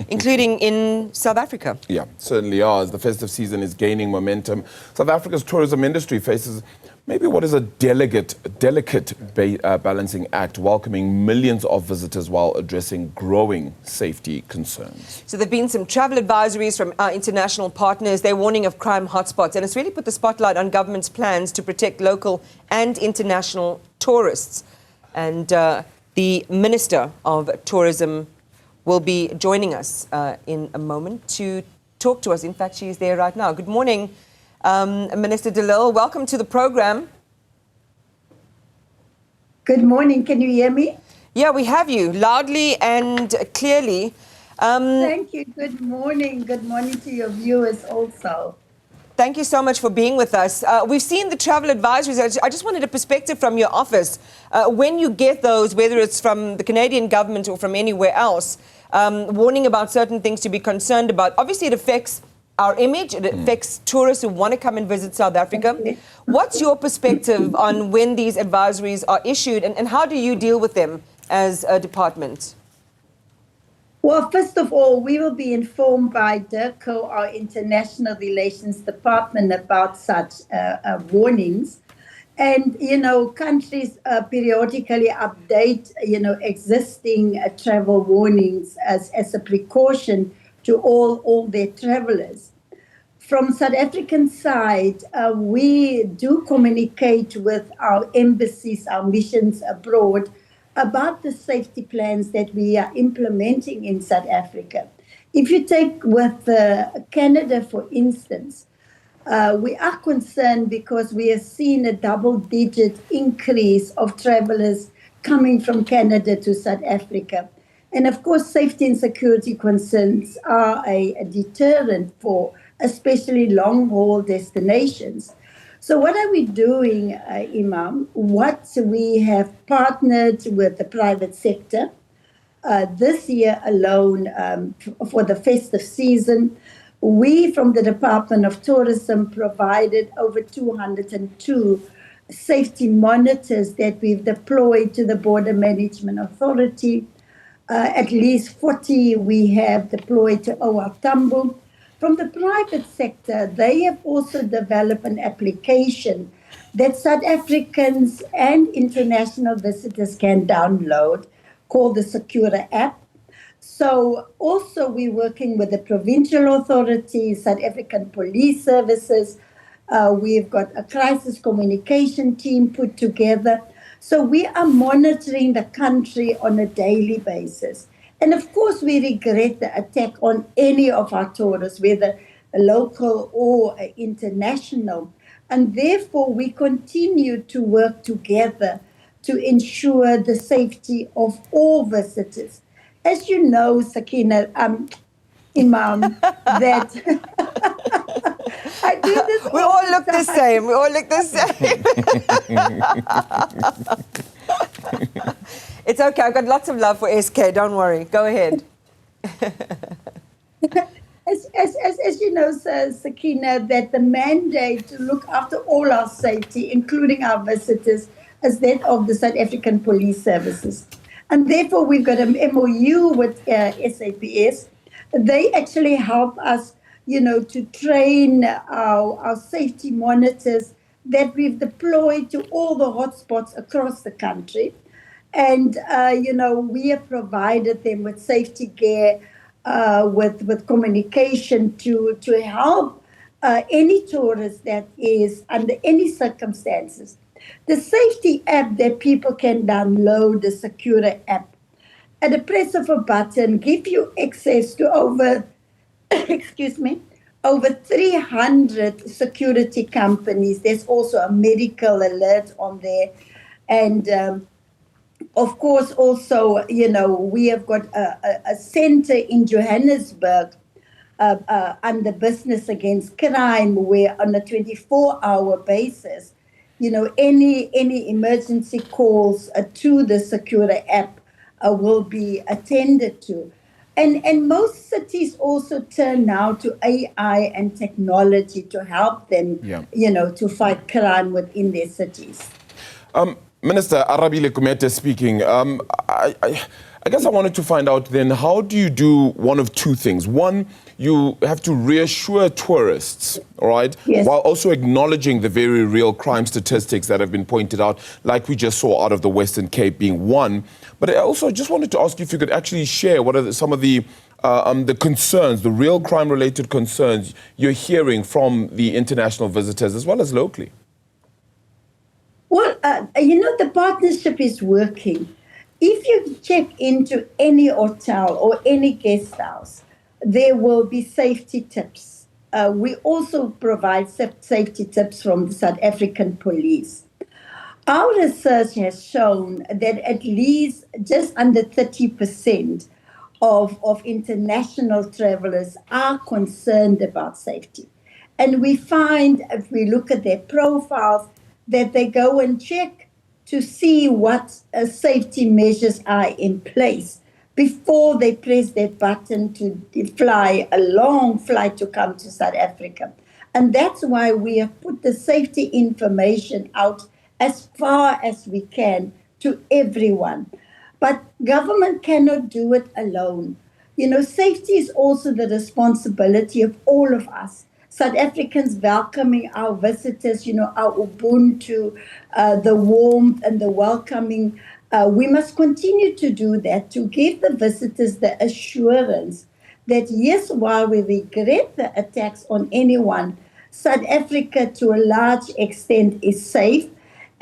including in South Africa. Yeah, certainly are. As the festive season is gaining momentum, South Africa's tourism industry faces maybe what is a delicate balancing act, welcoming millions of visitors while addressing growing safety concerns. So there have been some travel advisories from our international partners. They're warning of crime hotspots, and it's really put the spotlight on government's plans to protect local and international tourists. And the Minister of Tourism will be joining us in a moment to talk to us. In fact, she is there right now. Good morning, Minister de Lille. Welcome to the program. Good morning. Can you hear me? Yeah, we have you loudly and clearly. Thank you. Good morning. Good morning to your viewers also. Thank you so much for being with us. We've seen the travel advisories. I just wanted a perspective from your office. When you get those, whether it's from the Canadian government or from anywhere else, warning about certain things to be concerned about. Obviously, it affects our image. It affects tourists who want to come and visit South Africa. Okay. What's your perspective on when these advisories are issued, and how do you deal with them as a department? Well, first of all, we will be informed by DIRCO, our International Relations Department, about such warnings. And, countries periodically update, existing travel warnings as a precaution to all their travelers. From South African side, we do communicate with our embassies, our missions abroad, about the safety plans that we are implementing in South Africa. If you take with Canada, for instance, we are concerned because we have seen a double-digit increase of travelers coming from Canada to South Africa. And of course, safety and security concerns are a deterrent for especially long-haul destinations. So what are we doing, Imam? What we have partnered with the private sector this year alone for the festive season. We, from the Department of Tourism, provided over 202 safety monitors that we've deployed to the Border Management Authority. At least 40 we have deployed to OR Tambo. From the private sector, they have also developed an application that South Africans and international visitors can download called the Secura app. So also we're working with the provincial authorities, South African police services. We've got a crisis communication team put together. So we are monitoring the country on a daily basis. And of course, we regret the attack on any of our tourists, whether local or international. And therefore, we continue to work together to ensure the safety of all visitors. As you know, Sakina, Imam, that I do this. We all look the same. We all look the same. It's okay. I've got lots of love for SK. Don't worry. Go ahead. As you know, Sakina, that the mandate to look after all our safety, including our visitors, is that of the South African Police Services. And therefore, we've got an MOU with SAPS. They actually help us, to train our safety monitors that we've deployed to all the hotspots across the country. And, we have provided them with safety gear, with communication to help any tourist that is under any circumstances. The safety app that people can download, the Secura app, at the press of a button, give you access to over 300 security companies. There's also a medical alert on there. And of course, also, we have got a center in Johannesburg under Business Against Crime, where on a 24-hour basis, any emergency calls to the Secura app will be attended to. And most cities also turn now to AI and technology to help them, to fight crime within their cities. Minister Arabile Kumete speaking. I I guess I wanted to find out then, how do you do one of two things? One, you have to reassure tourists, all right, Yes. while also acknowledging the very real crime statistics that have been pointed out, like we just saw out of the Western Cape being one. But I also just wanted to ask you if you could actually share what are some of the concerns, the real crime-related concerns you're hearing from the international visitors as well as locally. Well, the partnership is working. If you check into any hotel or any guest house, there will be safety tips. We also provide safety tips from the South African police. Our research has shown that at least just under 30% of international travelers are concerned about safety. And we find, if we look at their profiles, that they go and check to see what safety measures are in place before they press that button to fly a long flight to come to South Africa. And that's why we have put the safety information out as far as we can to everyone. But government cannot do it alone. Safety is also the responsibility of all of us. South Africans welcoming our visitors, our Ubuntu, the warmth and the welcoming. We must continue to do that, to give the visitors the assurance that, yes, while we regret the attacks on anyone, South Africa to a large extent is safe.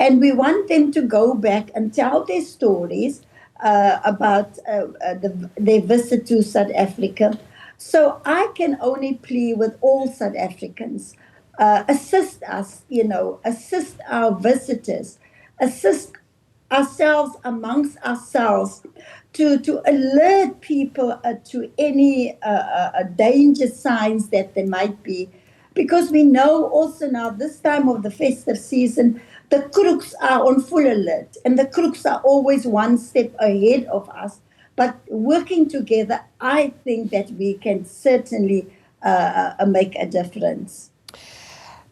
And we want them to go back and tell their stories about their visit to South Africa. So I can only plea with all South Africans, assist us, assist our visitors, assist ourselves amongst ourselves to alert people to any danger signs that there might be. Because we know also now, this time of the festive season, the crooks are on full alert, and the crooks are always one step ahead of us. But working together, I think that we can certainly make a difference.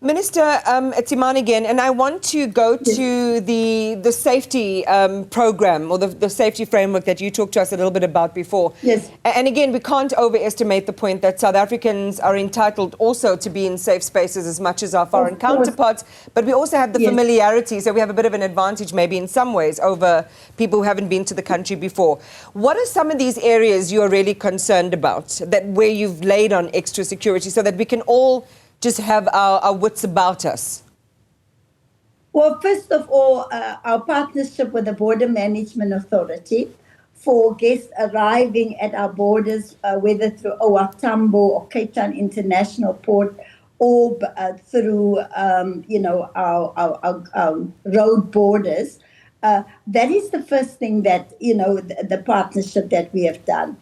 Minister Timani again, and I want to go to the safety program or the safety framework that you talked to us a little bit about before. Yes. And again, we can't overestimate the point that South Africans are entitled also to be in safe spaces as much as our foreign counterparts, but we also have the familiarity, so we have a bit of an advantage maybe in some ways over people who haven't been to the country before. What are some of these areas you are really concerned about, that where you've laid on extra security so that we can all just have our wits about us? Well, first of all, our partnership with the Border Management Authority for guests arriving at our borders, whether through OR Tambo or Cape Town International Port, or through our road borders. That is the first thing that, the partnership that we have done.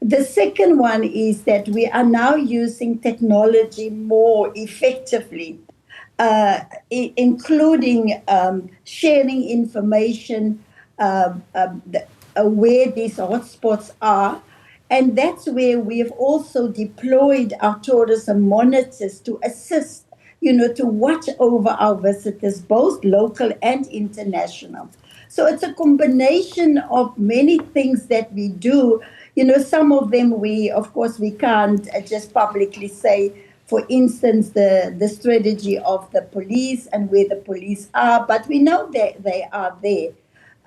The second one is that we are now using technology more effectively, including sharing information where these hotspots are. And that's where we have also deployed our tourism monitors to assist, to watch over our visitors, both local and international. So it's a combination of many things that we do. Some of them we can't just publicly say. For instance, the strategy of the police and where the police are, but we know that they are there.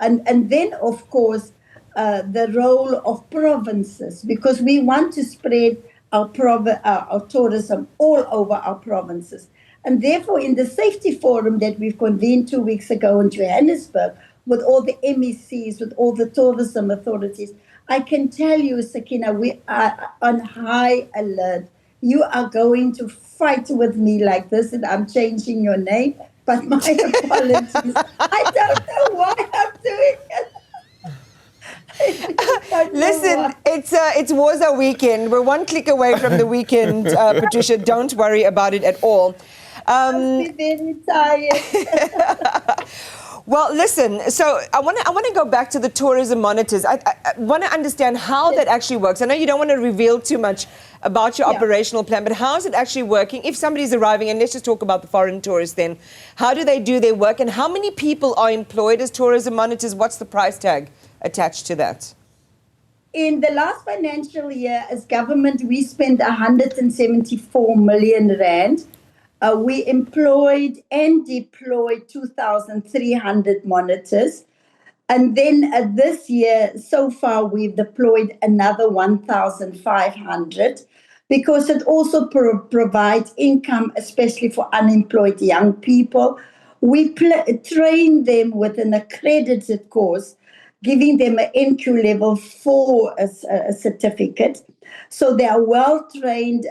And then, of course, the role of provinces, because we want to spread our tourism all over our provinces. And therefore, in the safety forum that we've convened 2 weeks ago in Johannesburg, with all the MECs, with all the tourism authorities, I can tell you, Sakina, we are on high alert. You are going to fight with me like this, and I'm changing your name, but my apologies. I don't know why I'm doing it. Listen, it's Woza weekend. We're one click away from the weekend, Patricia. Don't worry about it at all. I'll be very tired. Well, listen, so I want to go back to the tourism monitors. I want to understand how that actually works. I know you don't want to reveal too much about your operational plan, but how is it actually working? If somebody's arriving, and let's just talk about the foreign tourists then, how do they do their work, and how many people are employed as tourism monitors? What's the price tag attached to that? in the last financial year, as government, we spent 174 million rand. We employed and deployed 2,300 monitors. And then this year, so far, we've deployed another 1,500 because it also provides income, especially for unemployed young people. We train them with an accredited course, giving them an NQ level 4 a certificate. So they are well trained.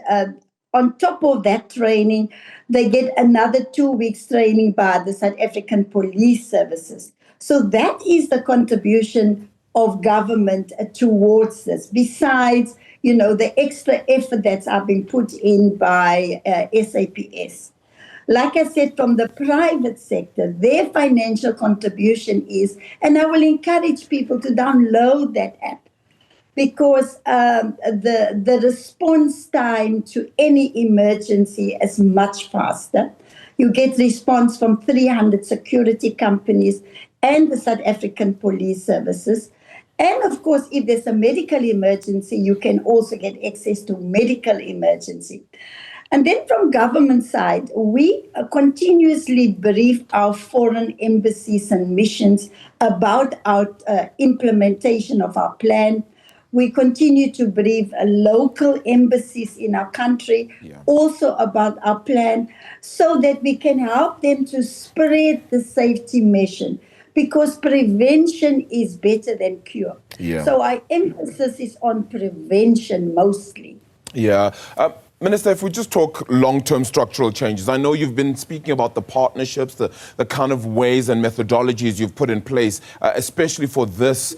On top of that training, they get another 2 weeks training by the South African Police Services. So that is the contribution of government towards this, besides, the extra effort that's been put in by SAPS. Like I said, from the private sector, their financial contribution is, and I will encourage people to download that app, because the response time to any emergency is much faster. You get response from 300 security companies and the South African Police Services. And of course, if there's a medical emergency, you can also get access to medical emergency. And then from government side, we continuously brief our foreign embassies and missions about our implementation of our plan. We continue to brief local embassies in our country also about our plan, so that we can help them to spread the safety mission, because prevention is better than cure. Yeah. So our emphasis is on prevention mostly. Yeah. Minister, if we just talk long-term structural changes, I know you've been speaking about the partnerships, the kind of ways and methodologies you've put in place, especially for this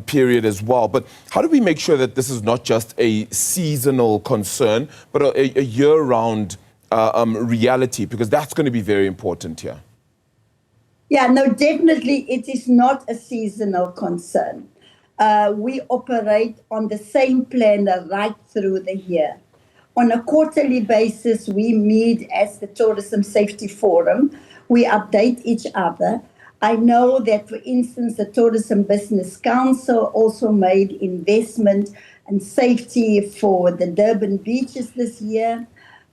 period as well. But how do we make sure that this is not just a seasonal concern, but a year-round reality? Because that's going to be very important here. Yeah, no, definitely it is not a seasonal concern. We operate on the same plan right through the year. On a quarterly basis, we meet as the Tourism Safety Forum. We update each other. I know that, for instance, the Tourism Business Council also made investment and safety for the Durban beaches this year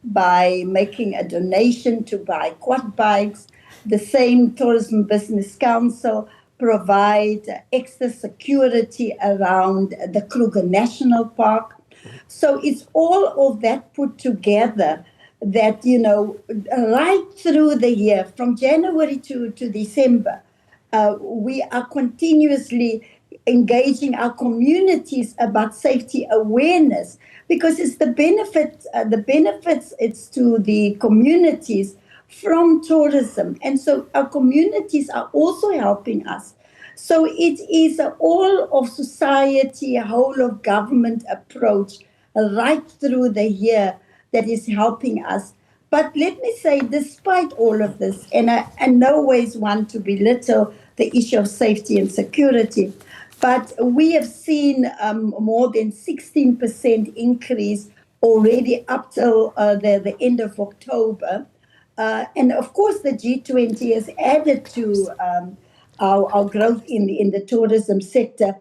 by making a donation to buy quad bikes. The same Tourism Business Council provide extra security around the Kruger National Park. So it's all of that put together that, right through the year, from January to December, we are continuously engaging our communities about safety awareness, because it's the benefits it's to the communities from tourism. And so our communities are also helping us. So it is an all of society, a whole of government approach right through the year that is helping us. But let me say, despite all of this, and I no ways want to belittle the issue of safety and security, but we have seen more than 16% increase already up till the end of October. And of course, the G20 has added to our growth in the tourism sector.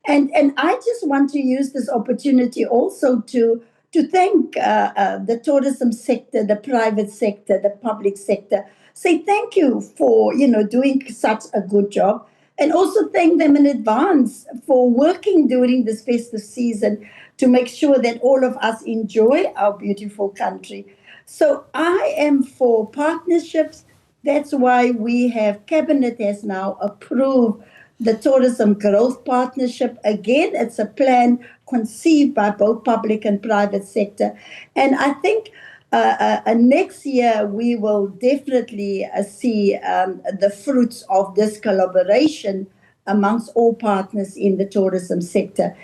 And I just want to use this opportunity also to thank the tourism sector, the private sector, the public sector. Say thank you for, doing such a good job. And also thank them in advance for working during this festive season to make sure that all of us enjoy our beautiful country. So I am for partnerships. That's why Cabinet has now approved the Tourism Growth Partnership. Again, it's a plan conceived by both public and private sector. And I think next year we will definitely see the fruits of this collaboration amongst all partners in the tourism sector,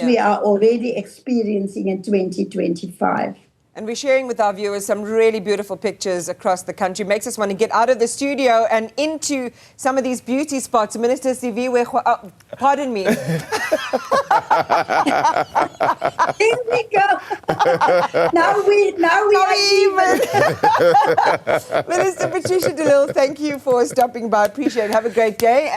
we are already experiencing in 2025. And we're sharing with our viewers some really beautiful pictures across the country. Makes us want to get out of the studio and into some of these beauty spots. Minister Siviwe, pardon me. Here we go. now we are even. Minister Patricia de Lille, thank you for stopping by. Appreciate it. Have a great day.